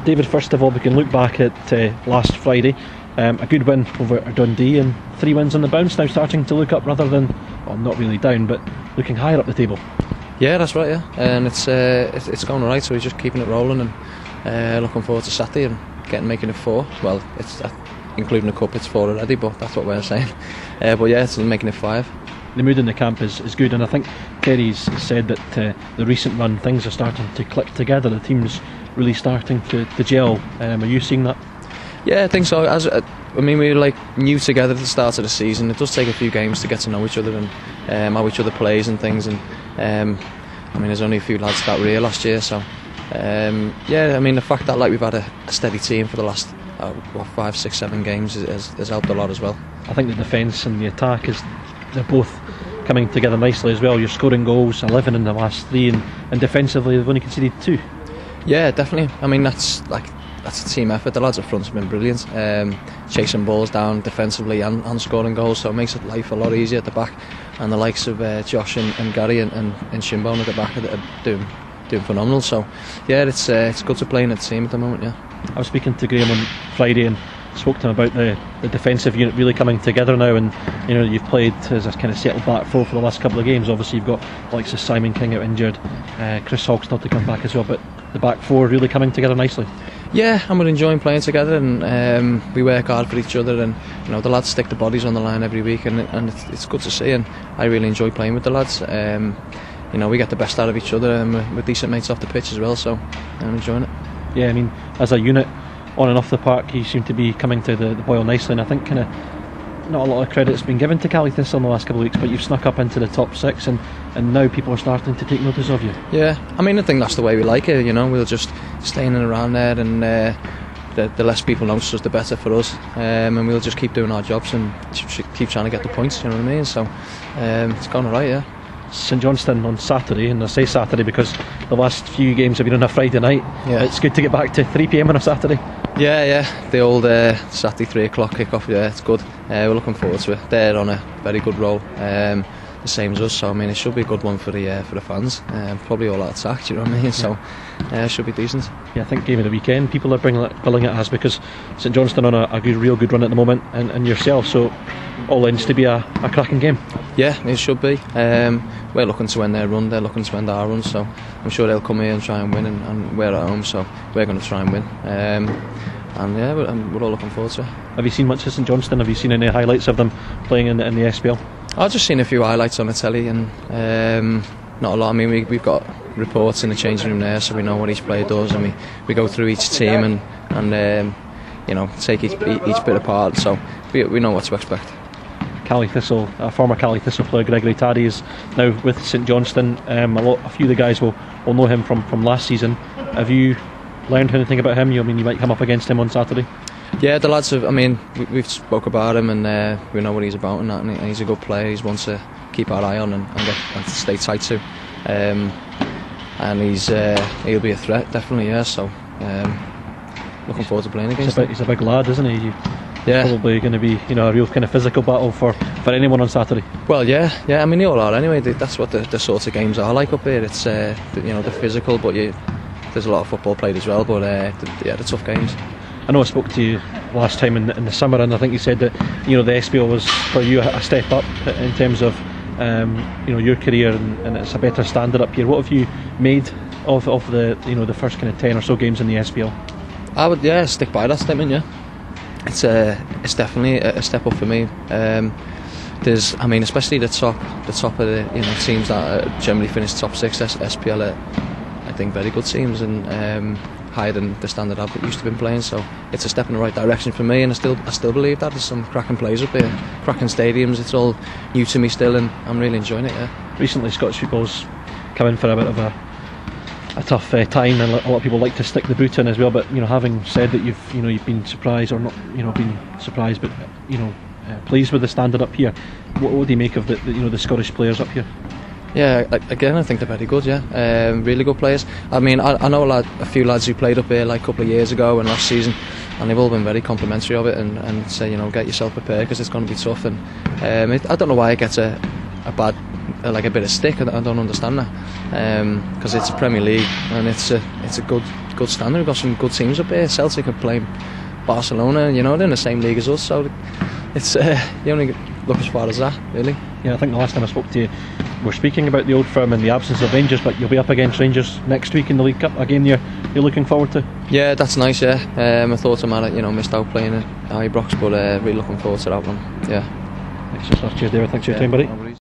David, first of all, we can look back at last Friday. A good win over Dundee and 3 wins on the bounce, now starting to look up rather than, well, not really down, but looking higher up the table. Yeah, that's right, yeah. And it's going alright, so we're just keeping it rolling and looking forward to Saturday and making it 4. Well, it's including the cup, it's 4 already, but that's what we're saying. But yeah, it's making it 5. The mood in the camp is good, and I think Kerry's said that the recent run, things are starting to click together, the team's really starting to gel. Are you seeing that? Yeah, I think so. We were new together at the start of the season. It does take a few games to get to know each other and how each other plays and things. And there's only a few lads that were here last year, so the fact that we've had a steady team for the last 5, 6, 7 games has helped a lot as well. I think the defence and the attack they're both coming together nicely as well. You're scoring goals, 11 in the last 3, and defensively they've only conceded 2. Yeah, definitely. That's a team effort. The lads up front have been brilliant, chasing balls down defensively and scoring goals, so it makes life a lot easier at the back. And the likes of Josh and Gary and Shinbone at the back are doing phenomenal. So yeah, it's good to play in a team at the moment. Yeah, I was speaking to Graham on Friday and spoke to him about the defensive unit really coming together now, and you've played as a kind of settled back four for the last couple of games. Obviously you've got likes of Simon King out injured, Chris Hawk's not to come back as well, but the back four really coming together nicely. Yeah, and we're enjoying playing together, and we work hard for each other, and the lads stick the bodies on the line every week, and it's good to see, and I really enjoy playing with the lads. We get the best out of each other, and we're decent mates off the pitch as well, so I'm enjoying it. Yeah, as a unit on and off the park, you seem to be coming to the boil nicely, and I think kind of not a lot of credit's been given to Cali Thistle in the last couple of weeks, but you've snuck up into the top 6, and now people are starting to take notice of you. Yeah, I think that's the way we like it. We'll just stay in and around there, and the less people notice us, the better for us, and we'll just keep doing our jobs and keep trying to get the points. You know what I mean? So it's gone alright. Yeah. St Johnstone on Saturday, and I say Saturday because the last few games have been on a Friday night. Yeah. It's good to get back to 3 PM on a Saturday. Yeah, the old Saturday 3 o'clock kick-off. Yeah, it's good. We're looking forward to it. They're on a very good roll, the same as us. So it should be a good one for the fans. Probably all out attack. Do you know what I mean? So it should be decent. Yeah, I think game of the weekend people are billing it as, because St Johnstone on a real good run at the moment, and yourself. So all ends to be a cracking game. Yeah, it should be. We're looking to end their run, they're looking to end our run, so I'm sure they'll come here and try and win, and we're at home, so we're going to try and win. And yeah, we're all looking forward to it. Have you seen much of St Johnstone? Have you seen any highlights of them playing in the SPL? I've just seen a few highlights on the telly, and not a lot. We've got reports in the changing room there, so we know what each player does, and we go through each team and take each bit apart, so we know what to expect. Cali Thistle, former Cali Thistle player Gregory Taddy is now with St Johnstone. A few of the guys will know him from last season. Have you learned anything about him? You might come up against him on Saturday. Yeah, the lads have. We've spoke about him, and we know what he's about, and he's a good player. He's one to keep our eye on and stay tight to. And he'll be a threat, definitely. Yeah, so looking forward to playing against him. He's a big lad, isn't he? Yeah, probably going to be a real kind of physical battle for anyone on Saturday. Well, yeah. They all are anyway. That's what the sorts of games are like up here. It's the physical, but there's a lot of football played as well. But the tough games. I know I spoke to you last time in the summer, and I think you said that the SPL was for you a step up in terms of your career, and it's a better standard up here. What have you made of the first kind of 10 or so games in the SPL? I would stick by that statement. Yeah. It's definitely a step up for me. There's, especially the top of the teams that generally finish top 6 SPL are, I think, very good teams, and higher than the standard I've used to been playing. So it's a step in the right direction for me, and I still believe that there's some cracking players up here, cracking stadiums. It's all new to me still, and I'm really enjoying it. Yeah. Recently, Scottish football's come in for a bit of a tough time, and a lot of people like to stick the boot in as well. But having said that, you've been surprised, or not been surprised, but pleased with the standard up here. What do you make of the Scottish players up here? Yeah, again, I think they're very good. Yeah, really good players. I know a few lads who played up here a couple of years ago and last season, and they've all been very complimentary of it, and say get yourself prepared because it's going to be tough. And I don't know why it gets a bad, like a bit of stick. I don't understand that, because it's a Premier League and it's a good standard. We've got some good teams up here. Celtic are playing Barcelona, you know, they're in the same league as us, so it's you only look as far as that, really. Yeah, I think the last time I spoke to you, we're speaking about the old firm and the absence of Rangers, but you'll be up against Rangers next week in the League Cup, a game you're looking forward to. Yeah, that's nice. Yeah, I thought I might have, missed out playing at Ibrox, but really looking forward to that one. Yeah. Thanks, David. Thanks for your time, buddy.